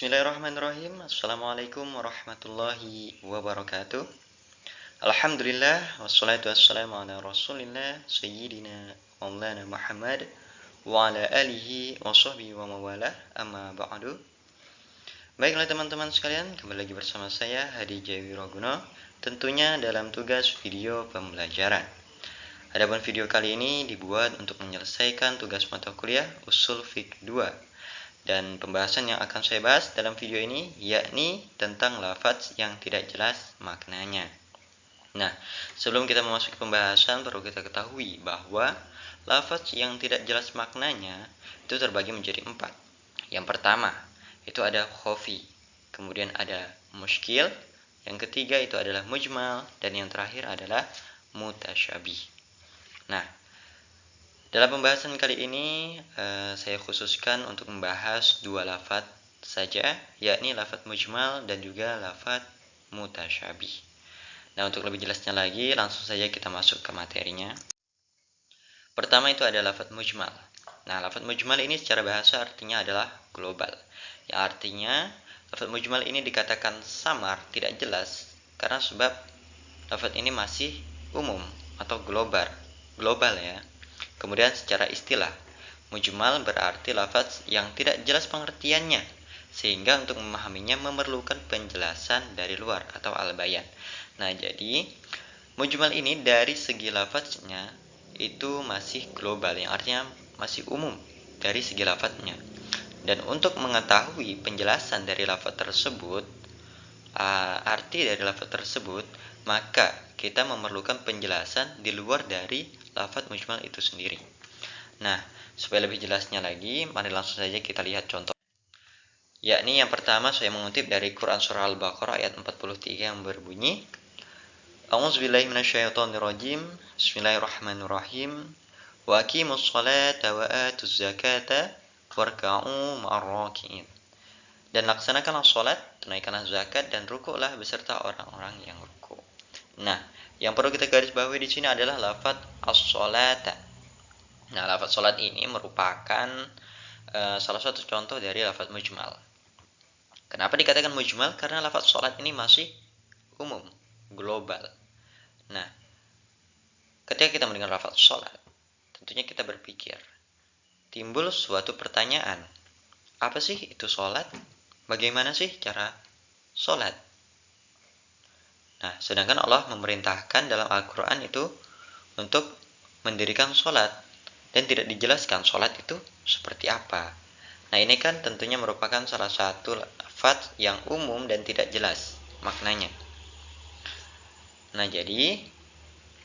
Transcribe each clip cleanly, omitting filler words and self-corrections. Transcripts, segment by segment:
Bismillahirrahmanirrahim. Assalamualaikum warahmatullahi wabarakatuh. Alhamdulillah wassalatu wassalamu ala Rasulillah Sayyidina Maulana Muhammad wa ala alihi wa sahbihi wa mawalah, amma ba'du. Baiklah teman-teman sekalian, kembali lagi bersama saya Hadi Jawiroguno, tentunya dalam tugas video pembelajaran. Adapun video kali ini dibuat untuk menyelesaikan tugas mata kuliah Ushul Fiqh 2. Dan pembahasan yang akan saya bahas dalam video ini yakni tentang lafaz yang tidak jelas maknanya. Nah, sebelum kita memasuki pembahasan, perlu kita ketahui bahwa lafaz yang tidak jelas maknanya itu terbagi menjadi 4. Yang pertama, itu ada khofi, kemudian ada muskil, yang ketiga itu adalah mujmal, dan yang terakhir adalah mutasyabih. Nah, dalam pembahasan kali ini saya khususkan untuk membahas 2 lafaz saja, yakni lafaz mujmal dan juga lafaz mutasyabih. Nah, untuk lebih jelasnya lagi, langsung saja kita masuk ke materinya. Pertama itu ada lafaz mujmal. Nah, lafaz mujmal ini secara bahasa artinya adalah global. Yang artinya lafaz mujmal ini dikatakan samar, tidak jelas, karena sebab lafaz ini masih umum atau global ya. Kemudian secara istilah, mujmal berarti lafaz yang tidak jelas pengertiannya, sehingga untuk memahaminya memerlukan penjelasan dari luar atau al-bayan. Nah, jadi mujmal ini dari segi lafaznya itu masih global, yang artinya masih umum dari segi lafaznya. Dan untuk mengetahui penjelasan dari lafaz tersebut, arti dari lafaz tersebut, maka kita memerlukan penjelasan di luar dari lafaz mujmal itu sendiri. Nah, supaya lebih jelasnya lagi, mari langsung saja kita lihat contoh. Yakni yang pertama saya mengutip dari Quran Surah Al-Baqarah ayat 43 yang berbunyi, A'udzubillahi minasyaitonirrajim. Bismillahirrahmanirrahim. Wa aqimus sholata wa atuz zakata warka'u ma'ar raki'in. Dan laksanakanlah sholat, tunaikanlah zakat, dan rukuklah beserta orang-orang yang rukuk. Nah, yang perlu kita garis bawahi di sini adalah lafaz as-sholata. Nah, lafaz sholat ini merupakan salah satu contoh dari lafaz mujmal. Kenapa dikatakan mujmal? Karena lafaz sholat ini masih umum, global. Nah, ketika kita mendengar lafaz sholat, tentunya kita berpikir, timbul suatu pertanyaan, apa sih itu sholat? Bagaimana sih cara sholat? Nah, sedangkan Allah memerintahkan dalam Al-Quran itu untuk mendirikan sholat, dan tidak dijelaskan sholat itu seperti apa. Nah, ini kan tentunya merupakan salah satu lafaz yang umum dan tidak jelas maknanya. Nah, jadi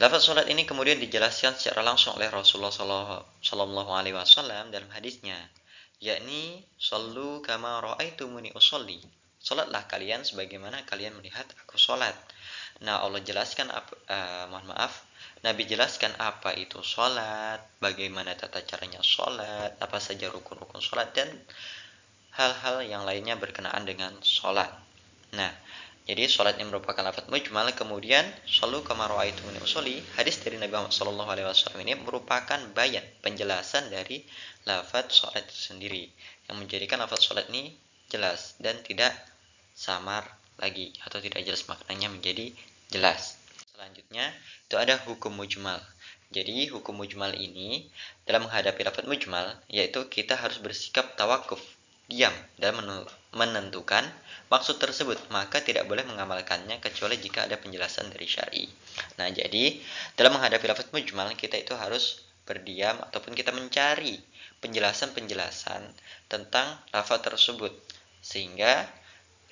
lafaz sholat ini kemudian dijelaskan secara langsung oleh Rasulullah SAW dalam hadisnya, yakni shollu kama ra'aitumuni usolli. Sholatlah kalian sebagaimana kalian melihat aku sholat. Nah, Allah jelaskan Nabi jelaskan apa itu sholat, bagaimana tata caranya sholat, apa saja rukun-rukun sholat, dan hal-hal yang lainnya berkenaan dengan sholat. Nah, jadi sholat ini merupakan lafaz mujmal. Kemudian shollu kama ra'aitumuni usolli, hadis dari Nabi Muhammad SAW ini merupakan bayan, penjelasan dari lafaz sholat itu sendiri, yang menjadikan lafaz sholat ini jelas dan tidak samar lagi atau tidak jelas maknanya menjadi jelas. Selanjutnya itu ada hukum mujmal. Jadi hukum mujmal ini dalam menghadapi lafaz mujmal, yaitu kita harus bersikap tawakuf, diam dalam menentukan maksud tersebut, maka tidak boleh mengamalkannya kecuali jika ada penjelasan dari syar'i. Nah, jadi dalam menghadapi lafaz mujmal, kita itu harus berdiam ataupun kita mencari penjelasan-penjelasan tentang lafaz tersebut, sehingga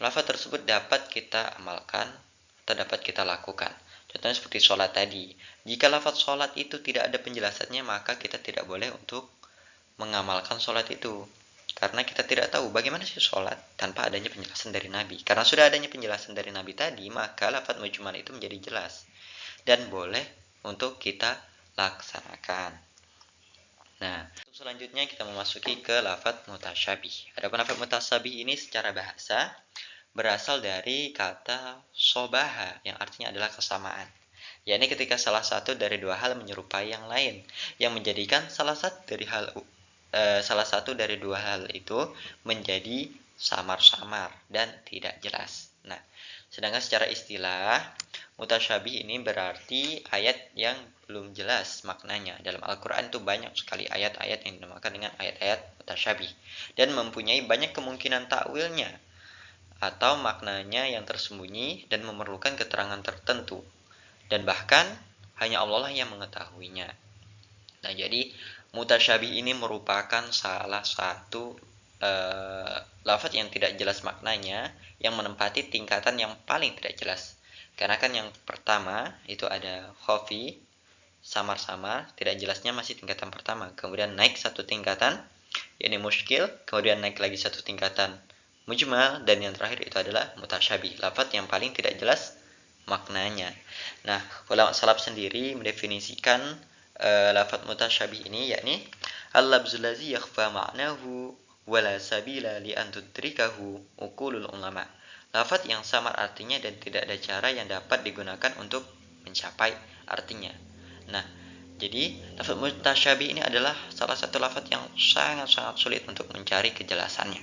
lafaz tersebut dapat kita amalkan atau dapat kita lakukan. Contohnya seperti sholat tadi. Jika lafaz sholat itu tidak ada penjelasannya, maka kita tidak boleh untuk mengamalkan sholat itu. Karena kita tidak tahu bagaimana sih sholat tanpa adanya penjelasan dari Nabi. Karena sudah adanya penjelasan dari Nabi tadi, maka lafaz mujmal itu menjadi jelas dan boleh untuk kita laksanakan. Nah, selanjutnya kita memasuki ke lafaz mutasyabih. Adapun lafaz mutasyabih ini secara bahasa berasal dari kata sobaha, yang artinya adalah kesamaan. Yakni ketika salah satu dari dua hal menyerupai yang lain, yang menjadikan salah satu dari dua hal itu menjadi samar-samar dan tidak jelas. Nah, sedangkan secara istilah mutasyabih ini berarti ayat yang belum jelas maknanya. Dalam Al-Quran itu banyak sekali ayat-ayat yang dinamakan dengan ayat-ayat mutasyabih dan mempunyai banyak kemungkinan takwilnya atau maknanya yang tersembunyi dan memerlukan keterangan tertentu, dan bahkan hanya Allah lah yang mengetahuinya. Nah, jadi mutasyabih ini merupakan salah satu lafaz yang tidak jelas maknanya, yang menempati tingkatan yang paling tidak jelas. Karena kan yang pertama itu ada khafi, samar-samar, tidak jelasnya masih tingkatan pertama. Kemudian naik satu tingkatan, yakni muskil, kemudian naik lagi satu tingkatan mujmal, dan yang terakhir itu adalah mutasyabih, lafaz yang paling tidak jelas maknanya. Nah, ulama salaf sendiri mendefinisikan lafaz mutasyabih ini yakni al-lafzul ladzi yakhfa ma'nahu wala sabila li an tudrikahu uqulul ulama. Lafaz yang samar artinya dan tidak ada cara yang dapat digunakan untuk mencapai artinya. Nah, jadi lafaz mutasyabih ini adalah salah satu lafaz yang sangat-sangat sulit untuk mencari kejelasannya.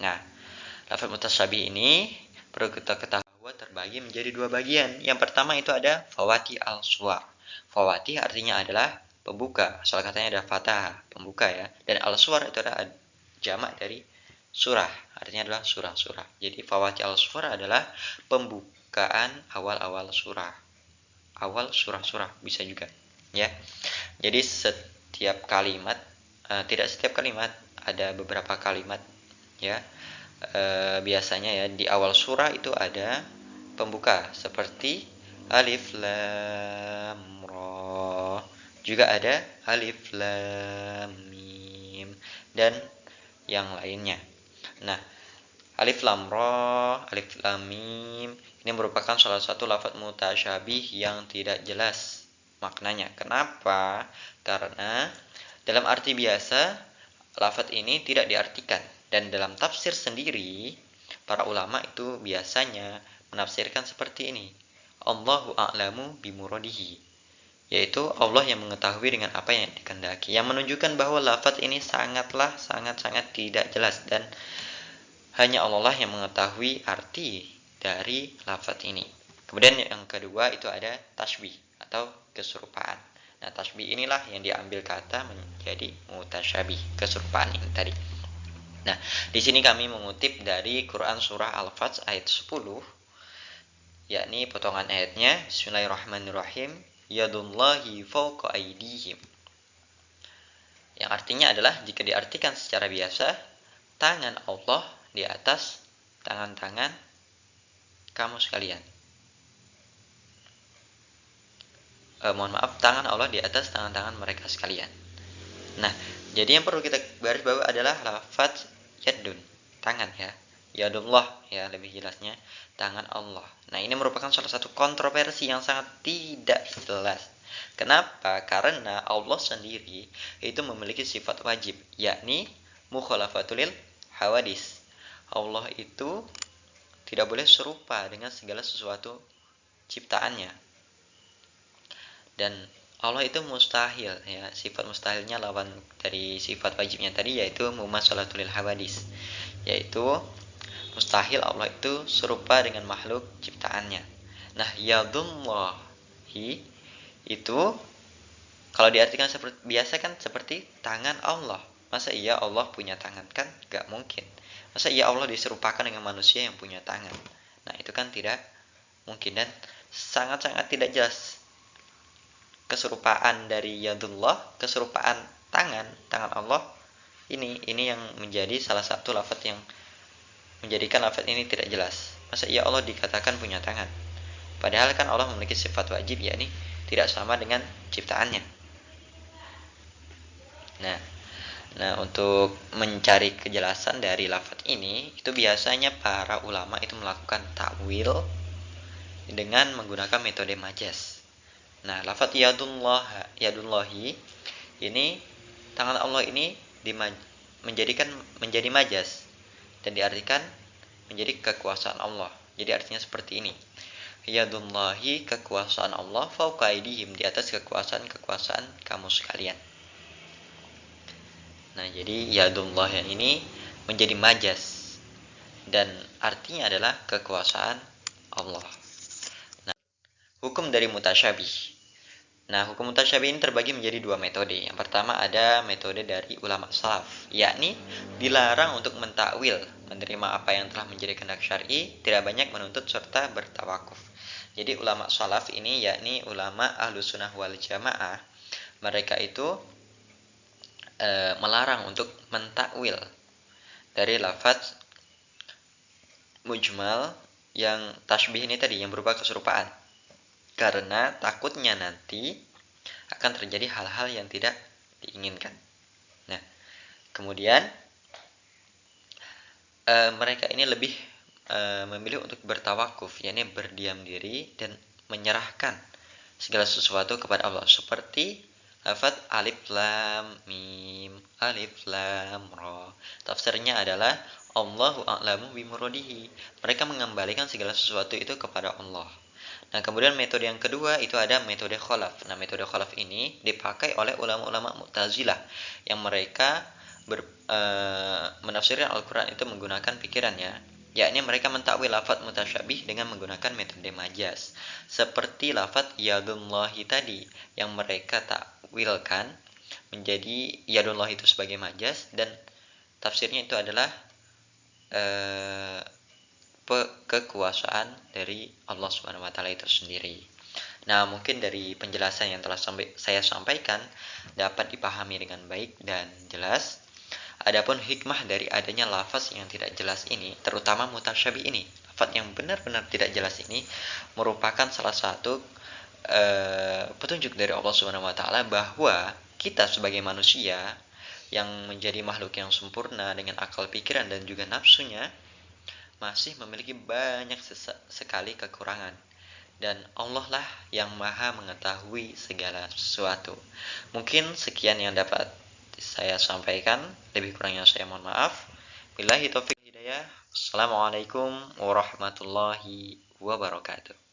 Nah, lafaz mutasyabih ini perlu kita ketahui terbagi menjadi dua bagian. Yang pertama itu ada fawati al-suwar. Fawati artinya adalah pembuka, asal katanya ada fathah, pembuka ya. Dan al-suwar itu adalah jamak dari surah, artinya adalah surah-surah. Jadi fawati al-suwar adalah pembukaan awal-awal surah. Awal surah-surah bisa juga ya. Jadi setiap kalimat, tidak setiap kalimat, ada beberapa kalimat ya. Biasanya ya di awal surah itu ada pembuka seperti alif lam ra, juga ada alif lam mim dan yang lainnya. Nah, alif lam ra, alif lam mim ini merupakan salah satu lafaz mutasyabih yang tidak jelas maknanya. Kenapa? Karena dalam arti biasa lafaz ini tidak diartikan. Dan dalam tafsir sendiri, para ulama itu biasanya menafsirkan seperti ini. Allahu a'lamu bimuradihi. Yaitu Allah yang mengetahui dengan apa yang dikehendaki. Yang menunjukkan bahwa lafaz ini sangat-sangat tidak jelas. Dan hanya Allah lah yang mengetahui arti dari lafaz ini. Kemudian yang kedua itu ada tasbih atau keserupaan. Nah, tasbih inilah yang diambil kata menjadi mutasyabih, keserupaan ini tadi. Nah, di sini kami mengutip dari Quran surah Al-Fajr ayat 10, yakni potongan ayatnya, Bismillahirrahmanirrahim, yadullahi fawqa aydihim. Yang artinya adalah jika diartikan secara biasa, tangan Allah di atas tangan-tangan kamu sekalian. Tangan Allah di atas tangan-tangan mereka sekalian. Nah, jadi yang perlu kita garis bawah adalah lafaz yadun, tangan ya. Yadullah ya lebih jelasnya, tangan Allah. Nah, ini merupakan salah satu kontroversi yang sangat tidak jelas. Kenapa? Karena Allah sendiri itu memiliki sifat wajib, yakni mukhalafatul hawadis. Allah itu tidak boleh serupa dengan segala sesuatu ciptaannya. Dan Allah itu mustahil ya, sifat mustahilnya lawan dari sifat wajibnya tadi, yaitu mumassalatul hawadis, yaitu mustahil Allah itu serupa dengan makhluk ciptaannya. Nah, yadullahi itu kalau diartikan seperti biasa kan seperti tangan Allah. Masa iya Allah punya tangan? Kan gak mungkin. Masa iya Allah diserupakan dengan manusia yang punya tangan? Nah, itu kan tidak mungkin dan sangat-sangat tidak jelas keserupaan dari yadullah, keserupaan tangan Allah ini yang menjadi salah satu lafaz yang menjadikan lafaz ini tidak jelas. Masa iya Allah dikatakan punya tangan? Padahal kan Allah memiliki sifat wajib, yakni tidak sama dengan ciptaannya. Nah, untuk mencari kejelasan dari lafaz ini, itu biasanya para ulama itu melakukan takwil dengan menggunakan metode majaz. Nah, lafaz yadullahi ini, tangan Allah ini menjadi majas dan diartikan menjadi kekuasaan Allah. Jadi artinya seperti ini. Yadullahi, kekuasaan Allah, fauqa aydihim, di atas kekuasaan kamu sekalian. Nah, jadi yadullah yang ini menjadi majas dan artinya adalah kekuasaan Allah. Nah, hukum dari mutasyabih. Nah, hukum mutasyabih ini terbagi menjadi dua metode. Yang pertama ada metode dari ulama salaf, yakni dilarang untuk mentakwil, menerima apa yang telah menjadi kehendak syar'i, tidak banyak menuntut serta bertawakuf. Jadi ulama salaf ini yakni ulama ahlus sunnah wal jamaah, mereka itu melarang untuk mentakwil dari lafaz mujmal yang tasbih ini tadi, yang berupa keserupaan. Karena takutnya nanti akan terjadi hal-hal yang tidak diinginkan. Nah, kemudian mereka ini lebih memilih untuk bertawakuf, yakni berdiam diri dan menyerahkan segala sesuatu kepada Allah, seperti lafaz alif lam mim, alif lam ra. Tafsirnya adalah Allahu a'lamu bimuradihi. Mereka mengembalikan segala sesuatu itu kepada Allah. Nah, kemudian metode yang kedua itu ada metode khalaf. Nah, metode khalaf ini dipakai oleh ulama-ulama Mu'tazilah yang mereka menafsirkan Al-Quran itu menggunakan pikirannya, yakni mereka mentakwil lafaz mutasyabih dengan menggunakan metode majaz. Seperti lafaz yadullahi tadi yang mereka takwilkan menjadi yadullah itu sebagai majaz, dan tafsirnya itu adalah kekuasaan dari Allah Subhanahu wa taala itu sendiri. Nah, mungkin dari penjelasan yang telah saya sampaikan dapat dipahami dengan baik dan jelas. Adapun hikmah dari adanya lafaz yang tidak jelas ini, terutama mutasyabih ini, lafaz yang benar-benar tidak jelas ini merupakan salah satu petunjuk dari Allah Subhanahu wa taala bahwa kita sebagai manusia yang menjadi makhluk yang sempurna dengan akal pikiran dan juga nafsunya masih memiliki banyak sekali kekurangan, dan Allah lah yang maha mengetahui segala sesuatu. Mungkin sekian yang dapat saya sampaikan, lebih kurangnya saya mohon maaf. Billahi taufiq hidayah. Assalamualaikum warahmatullahi wabarakatuh.